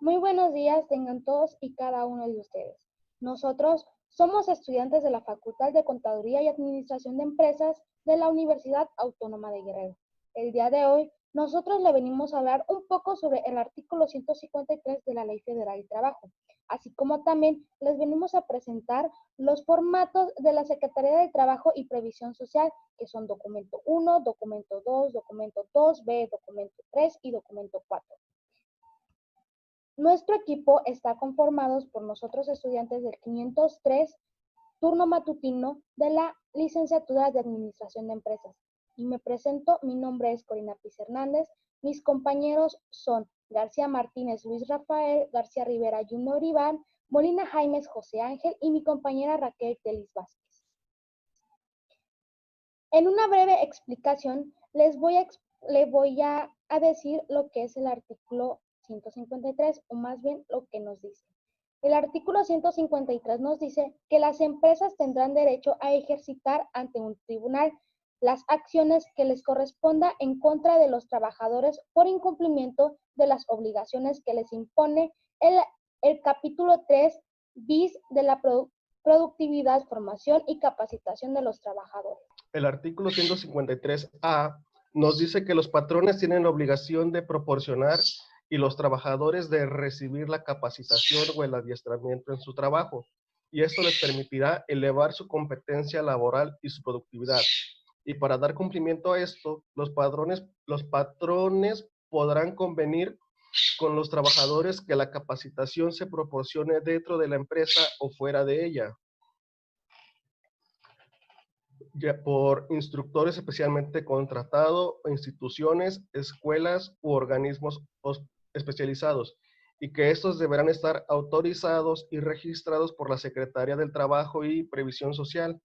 Muy buenos días tengan todos y cada uno de ustedes. Nosotros somos estudiantes de la Facultad de Contaduría y Administración de Empresas de la Universidad Autónoma de Guerrero. El día de hoy, nosotros le venimos a hablar un poco sobre el artículo 153 de la Ley Federal del Trabajo, así como también les venimos a presentar los formatos de la Secretaría del Trabajo y Previsión Social, que son documento 1, documento 2, documento 2B, documento 3 y documento 4. Nuestro equipo está conformado por nosotros estudiantes del 503 turno matutino de la licenciatura de Administración de Empresas. Y me presento, mi nombre es Corina Piz Hernández, mis compañeros son García Martínez Luis Rafael, García Rivera Junior Iván, Molina Jaimes José Ángel y mi compañera Raquel Telis Vázquez. En una breve explicación les voy a decir lo que es el artículo 153, o más bien lo que nos dice. El artículo 153 nos dice que las empresas tendrán derecho a ejercitar ante un tribunal las acciones que les corresponda en contra de los trabajadores por incumplimiento de las obligaciones que les impone el capítulo 3 bis de la productividad, formación y capacitación de los trabajadores. El artículo 153A nos dice que los patrones tienen la obligación de proporcionar y los trabajadores de recibir la capacitación o el adiestramiento en su trabajo, y esto les permitirá elevar su competencia laboral y su productividad. Y para dar cumplimiento a esto, los patrones podrán convenir con los trabajadores que la capacitación se proporcione dentro de la empresa o fuera de ella, por instructores especialmente contratados, instituciones, escuelas u organismos especializados, y que estos deberán estar autorizados y registrados por la Secretaría del Trabajo y Previsión Social.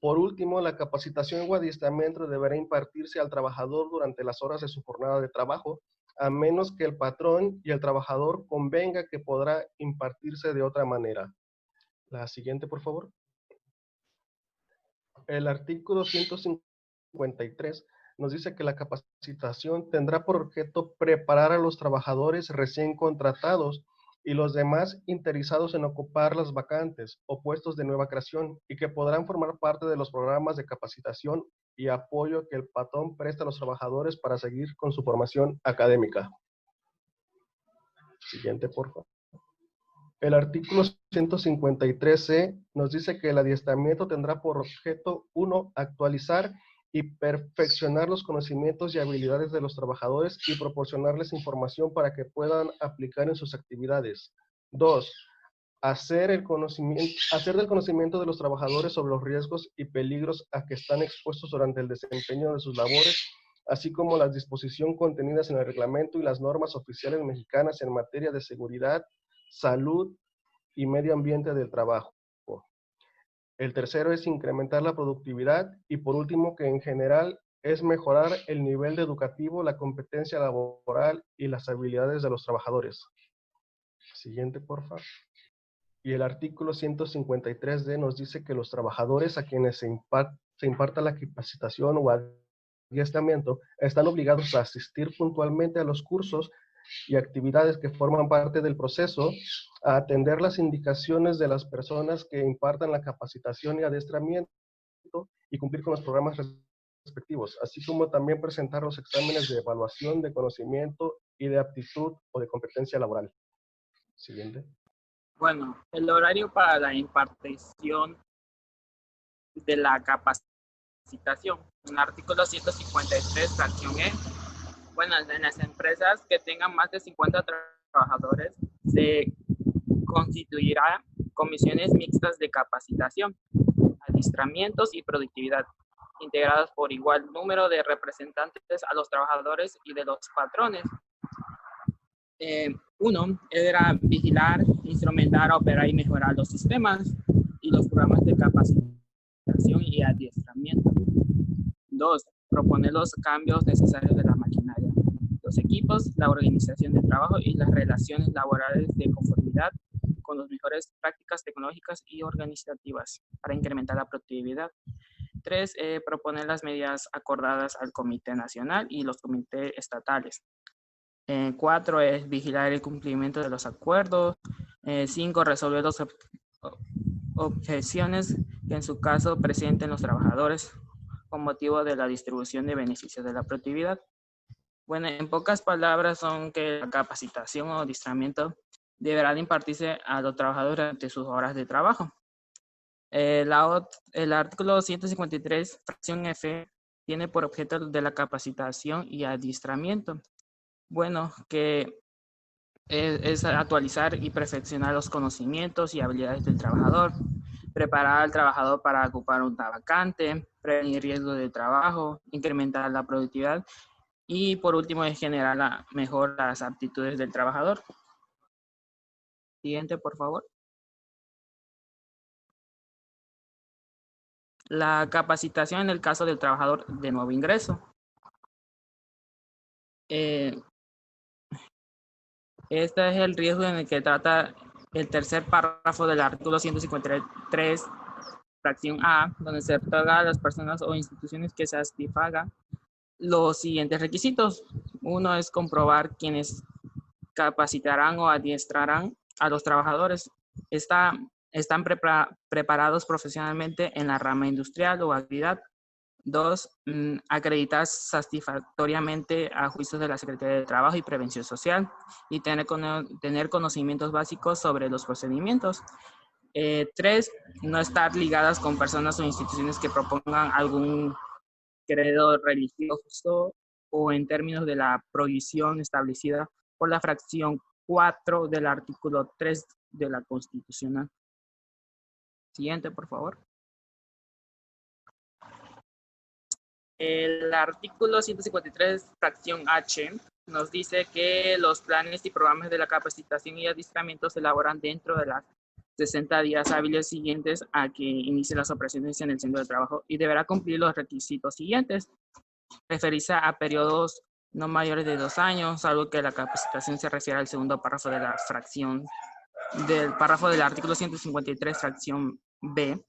Por último, la capacitación o adiestramiento deberá impartirse al trabajador durante las horas de su jornada de trabajo, a menos que el patrón y el trabajador convenga que podrá impartirse de otra manera. La siguiente, por favor. El artículo 153 nos dice que la capacitación tendrá por objeto preparar a los trabajadores recién contratados y los demás interesados en ocupar las vacantes o puestos de nueva creación, y que podrán formar parte de los programas de capacitación y apoyo que el patrón presta a los trabajadores para seguir con su formación académica. Siguiente, por favor. El artículo 153C nos dice que el adiestramiento tendrá por objeto 1. Actualizar y perfeccionar los conocimientos y habilidades de los trabajadores y proporcionarles información para que puedan aplicar en sus actividades. 2. Hacer del conocimiento de los trabajadores sobre los riesgos y peligros a que están expuestos durante el desempeño de sus labores, así como las disposiciones contenidas en el reglamento y las normas oficiales mexicanas en materia de seguridad, salud y medio ambiente del trabajo. El tercero es incrementar la productividad, y por último, que en general es mejorar el nivel educativo, la competencia laboral y las habilidades de los trabajadores. Siguiente, por favor. Y el artículo 153D nos dice que los trabajadores a quienes se imparta la capacitación o adiestramiento están obligados a asistir puntualmente a los cursos y actividades que forman parte del proceso, a atender las indicaciones de las personas que impartan la capacitación y adiestramiento y cumplir con los programas respectivos, así como también presentar los exámenes de evaluación de conocimiento y de aptitud o de competencia laboral. Siguiente. Bueno, el horario para la impartición de la capacitación. En el artículo 153, fracción E. Bueno, en las empresas que tengan más de 50 trabajadores, se constituirán comisiones mixtas de capacitación, adiestramientos y productividad, integradas por igual número de representantes a los trabajadores y de los patrones. 1 era vigilar, instrumentar, operar y mejorar los sistemas y los programas de capacitación y adiestramiento. 2. Proponer los cambios necesarios de la maquinaria, los equipos, la organización del trabajo y las relaciones laborales de conformidad con las mejores prácticas tecnológicas y organizativas para incrementar la productividad. 3. Proponer las medidas acordadas al Comité Nacional y los comités estatales. 4 es vigilar el cumplimiento de los acuerdos. 5, resolver las objeciones que en su caso presenten los trabajadores con motivo de la distribución de beneficios de la productividad. Bueno, en pocas palabras son que la capacitación o adiestramiento deberá de impartirse a los trabajadores durante sus horas de trabajo. El artículo 153, fracción F, tiene por objeto de la capacitación y adiestramiento. Bueno, que es actualizar y perfeccionar los conocimientos y habilidades del trabajador, preparar al trabajador para ocupar una vacante, prevenir riesgos de trabajo, incrementar la productividad y por último es generar mejor las aptitudes del trabajador. Siguiente, por favor. La capacitación en el caso del trabajador de nuevo ingreso. Este es el riesgo en el que trata el tercer párrafo del artículo 153, fracción A, donde se otorga a las personas o instituciones que satisfagan los siguientes requisitos. Uno es comprobar quienes capacitarán o adiestrarán a los trabajadores. Están preparados profesionalmente en la rama industrial o actividad. 2, acreditar satisfactoriamente a juicios de la Secretaría de Trabajo y Prevención Social y tener conocimientos básicos sobre los procedimientos. 3, no estar ligadas con personas o instituciones que propongan algún credo religioso o en términos de la prohibición establecida por la fracción 4 del artículo 3 de la Constitución. Siguiente, por favor. El artículo 153, fracción H, nos dice que los planes y programas de la capacitación y adiestramiento se elaboran dentro de las 60 días hábiles siguientes a que inicie las operaciones en el centro de trabajo y deberá cumplir los requisitos siguientes. Referirse a periodos no mayores de 2 años, salvo que la capacitación se refiere al segundo párrafo de la fracción del párrafo del artículo 153, fracción B.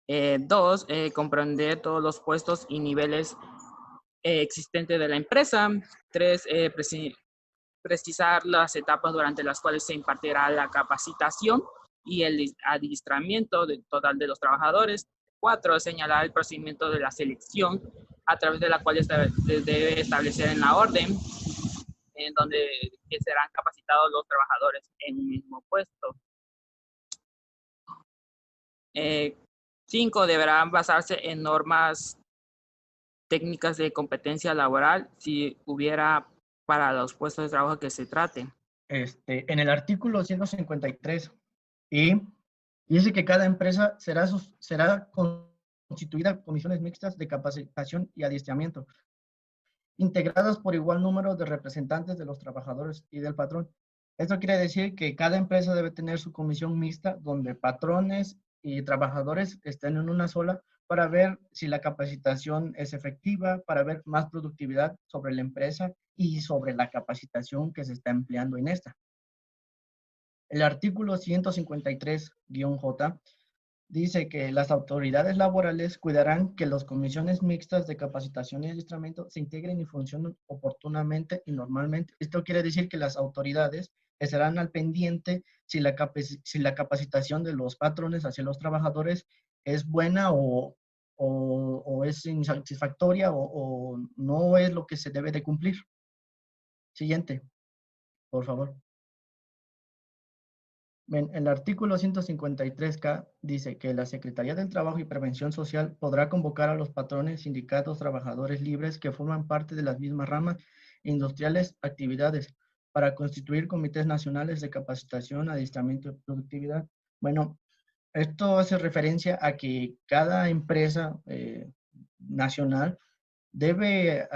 2, comprender todos los puestos y niveles existentes de la empresa. 3, precisar las etapas durante las cuales se impartirá la capacitación y el adiestramiento total de los trabajadores. 4, señalar el procedimiento de la selección a través de la cual se debe establecer en la orden en donde serán capacitados los trabajadores en un mismo puesto. 5, deberán basarse en normas técnicas de competencia laboral si hubiera para los puestos de trabajo que se trate. En el artículo 153 y dice que cada empresa será constituida comisiones mixtas de capacitación y adiestramiento, integradas por igual número de representantes de los trabajadores y del patrón. Esto quiere decir que cada empresa debe tener su comisión mixta donde patrones y trabajadores estén en una sola para ver si la capacitación es efectiva, para ver más productividad sobre la empresa y sobre la capacitación que se está empleando en esta. El artículo 153-J dice que las autoridades laborales cuidarán que las comisiones mixtas de capacitación y adiestramiento se integren y funcionen oportunamente y normalmente. Esto quiere decir que las autoridades estarán al pendiente si la capacitación de los patrones hacia los trabajadores es buena o es insatisfactoria o no es lo que se debe de cumplir. Siguiente, por favor. Bien, el artículo 153K dice que la Secretaría del Trabajo y Prevención Social podrá convocar a los patrones, sindicatos, trabajadores libres que forman parte de las mismas ramas industriales, actividades, para constituir comités nacionales de capacitación, adiestramiento y productividad. Bueno, esto hace referencia a que cada empresa nacional debe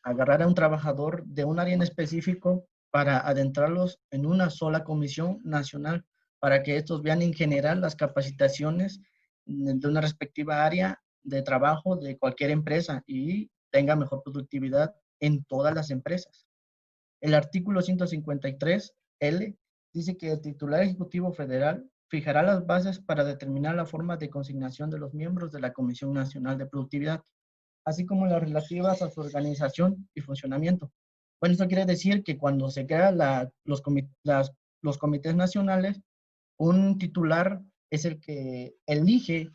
agarrar a un trabajador de un área en específico para adentrarlos en una sola comisión nacional, para que estos vean en general las capacitaciones de una respectiva área de trabajo de cualquier empresa y tenga mejor productividad en todas las empresas. El artículo 153L dice que el titular ejecutivo federal fijará las bases para determinar la forma de consignación de los miembros de la Comisión Nacional de Productividad, así como las relativas a su organización y funcionamiento. Bueno, eso quiere decir que cuando se crean los comités nacionales, un titular es el que elige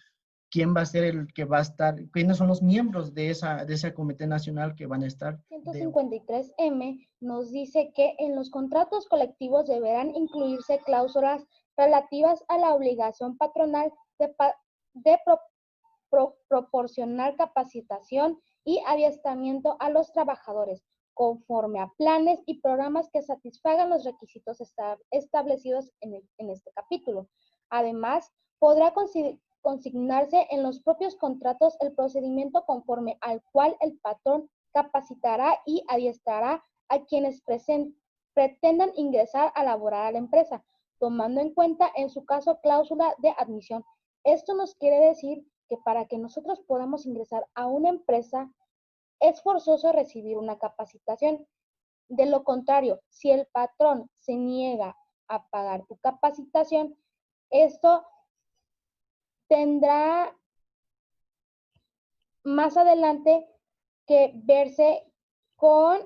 quién va a ser el que va a estar, quiénes son los miembros de ese comité nacional que van a estar. 153M nos dice que en los contratos colectivos deberán incluirse cláusulas relativas a la obligación patronal de proporcionar capacitación y adiestramiento a los trabajadores, conforme a planes y programas que satisfagan los requisitos establecidos en este capítulo. Además, podrá consignarse en los propios contratos el procedimiento conforme al cual el patrón capacitará y adiestrará a quienes pretendan ingresar a laborar a la empresa, tomando en cuenta en su caso cláusula de admisión. Esto nos quiere decir que para que nosotros podamos ingresar a una empresa es forzoso recibir una capacitación. De lo contrario, si el patrón se niega a pagar tu capacitación, esto tendrá más adelante que verse con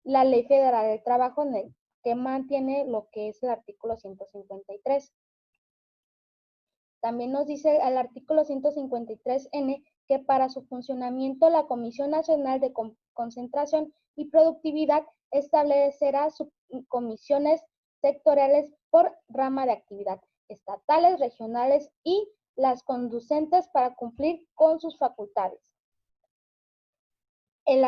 la Ley Federal del Trabajo, que mantiene lo que es el artículo 153. También nos dice el artículo 153N que para su funcionamiento la Comisión Nacional de Concentración y Productividad establecerá subcomisiones sectoriales por rama de actividad, estatales, regionales y las conducentes para cumplir con sus facultades. El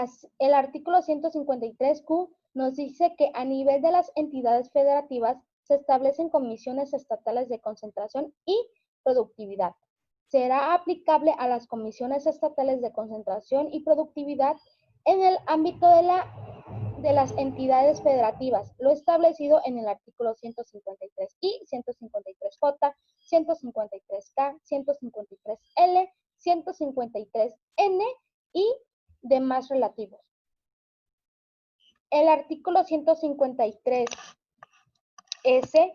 artículo 153Q nos dice que a nivel de las entidades federativas se establecen comisiones estatales de concentración y productividad. Será aplicable a las comisiones estatales de concentración y productividad en el ámbito de las entidades federativas, lo establecido en el artículo 153I, 153J, 153K, 153L, 153N y demás relativos. El artículo 153S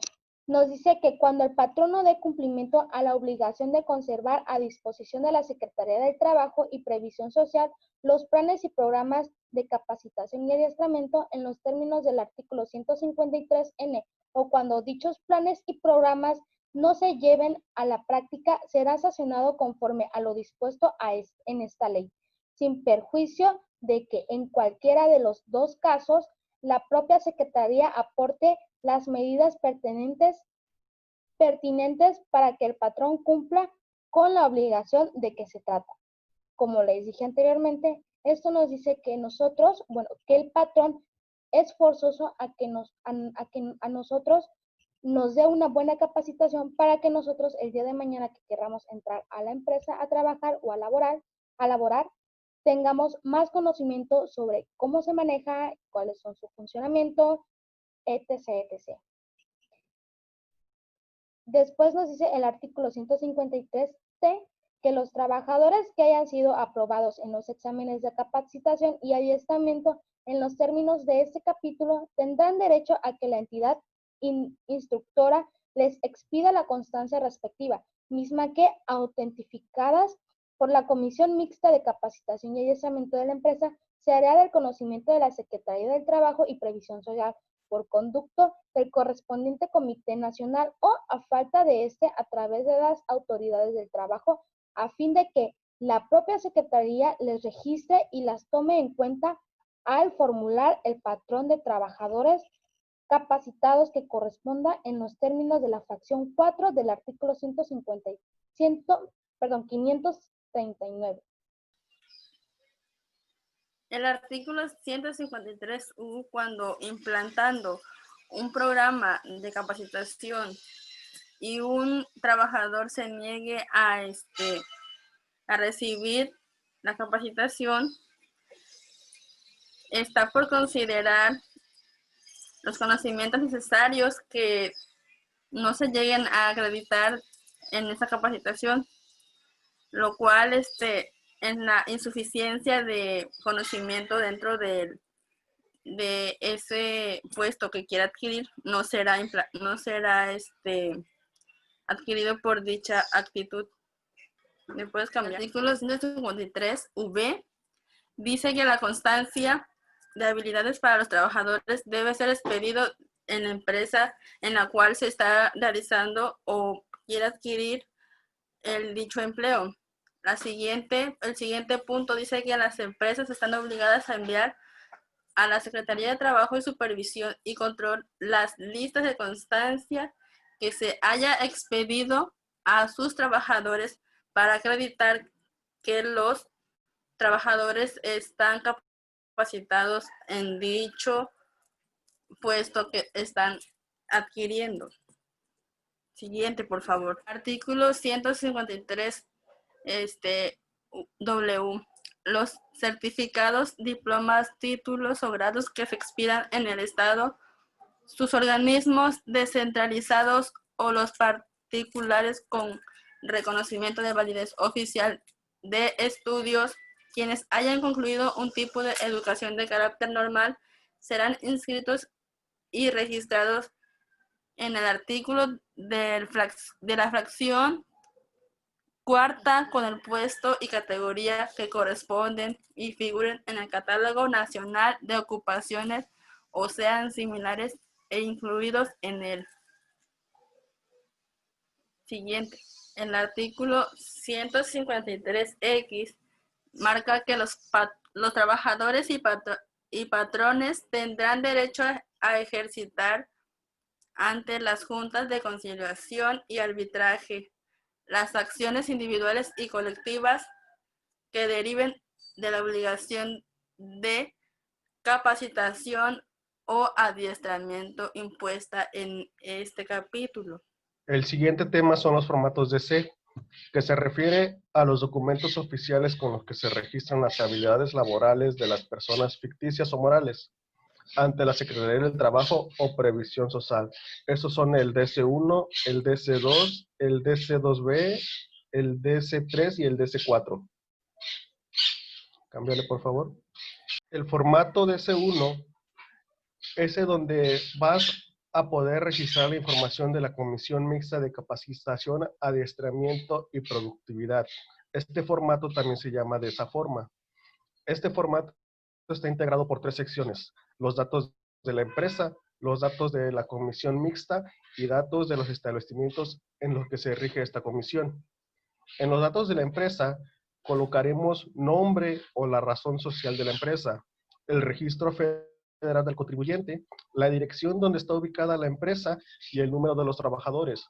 nos dice que cuando el patrón no dé cumplimiento a la obligación de conservar a disposición de la Secretaría del Trabajo y Previsión Social los planes y programas de capacitación y adiestramiento en los términos del artículo 153N o cuando dichos planes y programas no se lleven a la práctica, será sancionado conforme a lo dispuesto en esta ley, sin perjuicio de que en cualquiera de los dos casos la propia Secretaría aporte las medidas pertinentes para que el patrón cumpla con la obligación de que se trata. Como les dije anteriormente, esto nos dice que nosotros, que el patrón es forzoso a que a nosotros nos dé una buena capacitación para que nosotros el día de mañana que queramos entrar a la empresa a trabajar o a laborar, tengamos más conocimiento sobre cómo se maneja, cuáles son su funcionamiento, etc., etc. Después nos dice el artículo 153T que los trabajadores que hayan sido aprobados en los exámenes de capacitación y adiestramiento en los términos de este capítulo tendrán derecho a que la entidad instructora les expida la constancia respectiva, misma que autentificadas por la Comisión Mixta de Capacitación y Adiestramiento de la empresa se hará del conocimiento de la Secretaría del Trabajo y Previsión Social por conducto del correspondiente Comité Nacional o a falta de este a través de las autoridades del trabajo a fin de que la propia Secretaría les registre y las tome en cuenta al formular el patrón de trabajadores capacitados que corresponda en los términos de la fracción 4 del artículo 539. El artículo 153U, cuando implantando un programa de capacitación y un trabajador se niegue a recibir la capacitación, está por considerar los conocimientos necesarios que no se lleguen a acreditar en esa capacitación, lo cual en la insuficiencia de conocimiento dentro de ese puesto que quiera adquirir no será adquirido por dicha actitud. ¿Me puedes cambiar? El artículo 153V dice que la constancia de habilidades para los trabajadores debe ser expedido en la empresa en la cual se está realizando o quiere adquirir el dicho empleo. El siguiente punto dice que las empresas están obligadas a enviar a la Secretaría de Trabajo y Supervisión y Control las listas de constancia que se haya expedido a sus trabajadores para acreditar que los trabajadores están capacitados en dicho puesto que están adquiriendo. Siguiente, por favor. Artículo 153 W. Los certificados, diplomas, títulos o grados que se expidan en el Estado, sus organismos descentralizados o los particulares con reconocimiento de validez oficial de estudios, quienes hayan concluido un tipo de educación de carácter normal, serán inscritos y registrados en el artículo de la fracción cuarta con el puesto y categoría que corresponden y figuren en el Catálogo Nacional de Ocupaciones o sean similares e incluidos en el siguiente. El artículo 153X marca que los trabajadores y patrones tendrán derecho a ejercitar ante las juntas de conciliación y arbitraje las acciones individuales y colectivas que deriven de la obligación de capacitación o adiestramiento impuesta en este capítulo. El siguiente tema son los formatos DC, que se refiere a los documentos oficiales con los que se registran las habilidades laborales de las personas ficticias o morales ante la Secretaría del Trabajo o Previsión Social. Estos son el DC1, el DC2, el DC2B, el DC3 y el DC4. Cámbiale, por favor. El formato DC1 es donde vas a poder registrar la información de la Comisión Mixta de Capacitación, Adiestramiento y Productividad. Este formato también se llama de esa forma. Este formato está integrado por 3 secciones: los datos de la empresa, los datos de la comisión mixta y datos de los establecimientos en los que se rige esta comisión. En los datos de la empresa colocaremos nombre o la razón social de la empresa, el registro federal del contribuyente, la dirección donde está ubicada la empresa y el número de los trabajadores.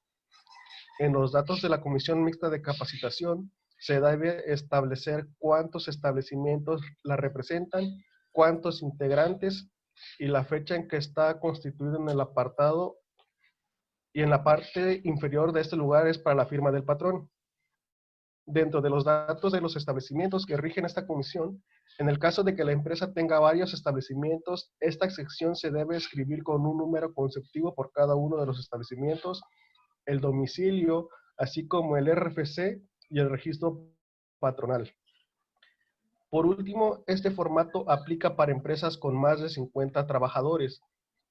En los datos de la comisión mixta de capacitación se debe establecer cuántos establecimientos la representan, cuántos integrantes y la fecha en que está constituido en el apartado, y en la parte inferior de este lugar es para la firma del patrón. Dentro de los datos de los establecimientos que rigen esta comisión, en el caso de que la empresa tenga varios establecimientos, esta sección se debe escribir con un número conceptivo por cada uno de los establecimientos, el domicilio, así como el RFC y el registro patronal. Por último, este formato aplica para empresas con más de 50 trabajadores.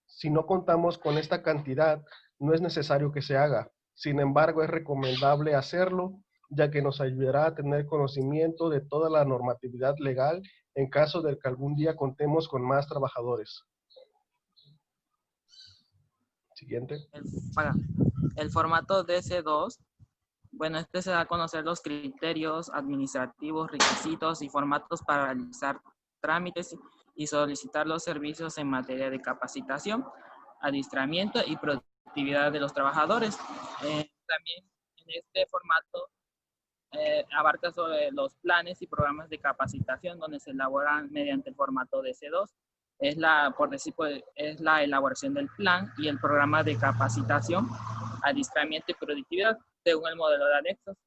Si no contamos con esta cantidad, no es necesario que se haga. Sin embargo, es recomendable hacerlo, ya que nos ayudará a tener conocimiento de toda la normatividad legal en caso de que algún día contemos con más trabajadores. Siguiente. El formato DC2, bueno, este se da a conocer los criterios administrativos, requisitos y formatos para realizar trámites y solicitar los servicios en materia de capacitación, adiestramiento y productividad de los trabajadores. También en este formato abarca sobre los planes y programas de capacitación donde se elaboran mediante el formato DC2. Es la elaboración del plan y el programa de capacitación, adiestramiento y productividad según el modelo de anexos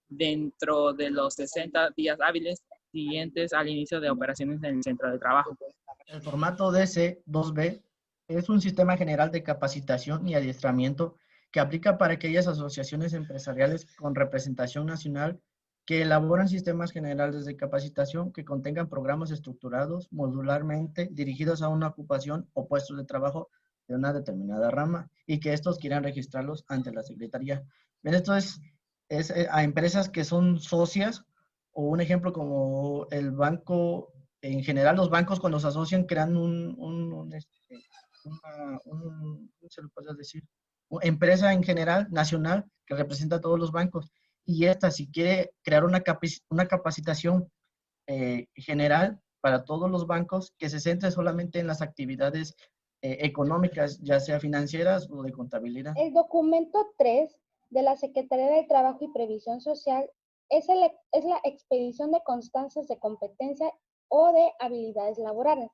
dentro de los 60 días hábiles siguientes al inicio de operaciones en el centro de trabajo. El formato DC2B es un sistema general de capacitación y adiestramiento que aplica para aquellas asociaciones empresariales con representación nacional que elaboran sistemas generales de capacitación que contengan programas estructurados modularmente dirigidos a una ocupación o puestos de trabajo de una determinada rama y que estos quieran registrarlos ante la Secretaría. Bien, esto es a empresas que son socias, o un ejemplo como el Banco en general los bancos cuando se asocian crean ¿cómo se lo puedo decir? Una empresa en general, nacional, que representa a todos los bancos. Y esta, si quiere crear una capacitación general para todos los bancos, que se centre solamente en las actividades económicas, ya sea financieras o de contabilidad. El documento 3 de la Secretaría del Trabajo y Previsión Social es la expedición de constancias de competencia o de habilidades laborales.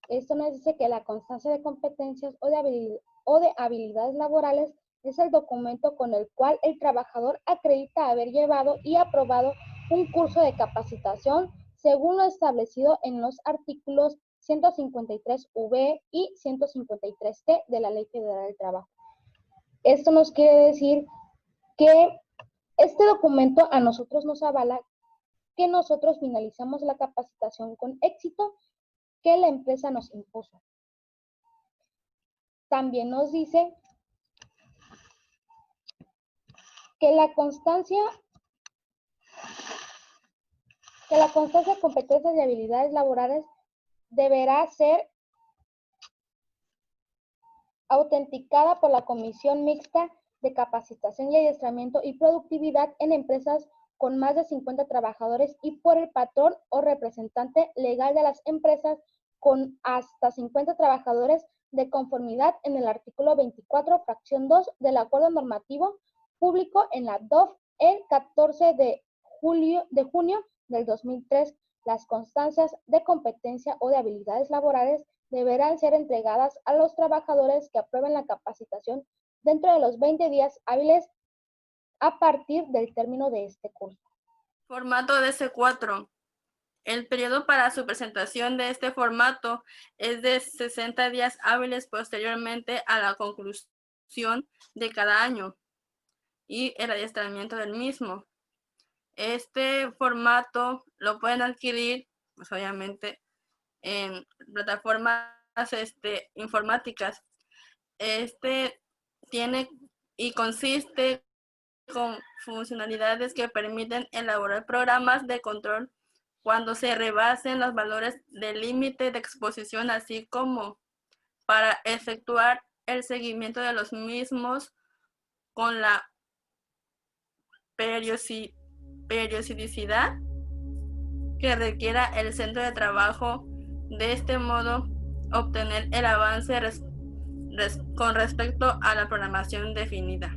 Esto nos dice que la constancia de competencias o de habilidades laborales es el documento con el cual el trabajador acredita haber llevado y aprobado un curso de capacitación según lo establecido en los artículos 153V y 153T de la Ley Federal del Trabajo. Esto nos quiere decir que este documento a nosotros nos avala que nosotros finalizamos la capacitación con éxito que la empresa nos impuso. También nos dice que la constancia de competencias y habilidades laborales deberá ser autenticada por la Comisión Mixta de Capacitación y Adiestramiento y Productividad en empresas con más de 50 trabajadores y por el patrón o representante legal de las empresas con hasta 50 trabajadores de conformidad en el artículo 24, fracción 2 del Acuerdo Normativo Público en la DOF el 14 de junio del 2003. Las constancias de competencia o de habilidades laborales deberán ser entregadas a los trabajadores que aprueben la capacitación dentro de los 20 días hábiles a partir del término de este curso. Formato DC4. El periodo para su presentación de este formato es de 60 días hábiles posteriormente a la conclusión de cada año y el adiestramiento del mismo. Este formato lo pueden adquirir, pues obviamente, en plataformas informáticas. Tiene y consiste con funcionalidades que permiten elaborar programas de control cuando se rebasen los valores del límite de exposición, así como para efectuar el seguimiento de los mismos con la periodicidad que requiera el centro de trabajo. De este modo, obtener el avance con respecto a la programación definida.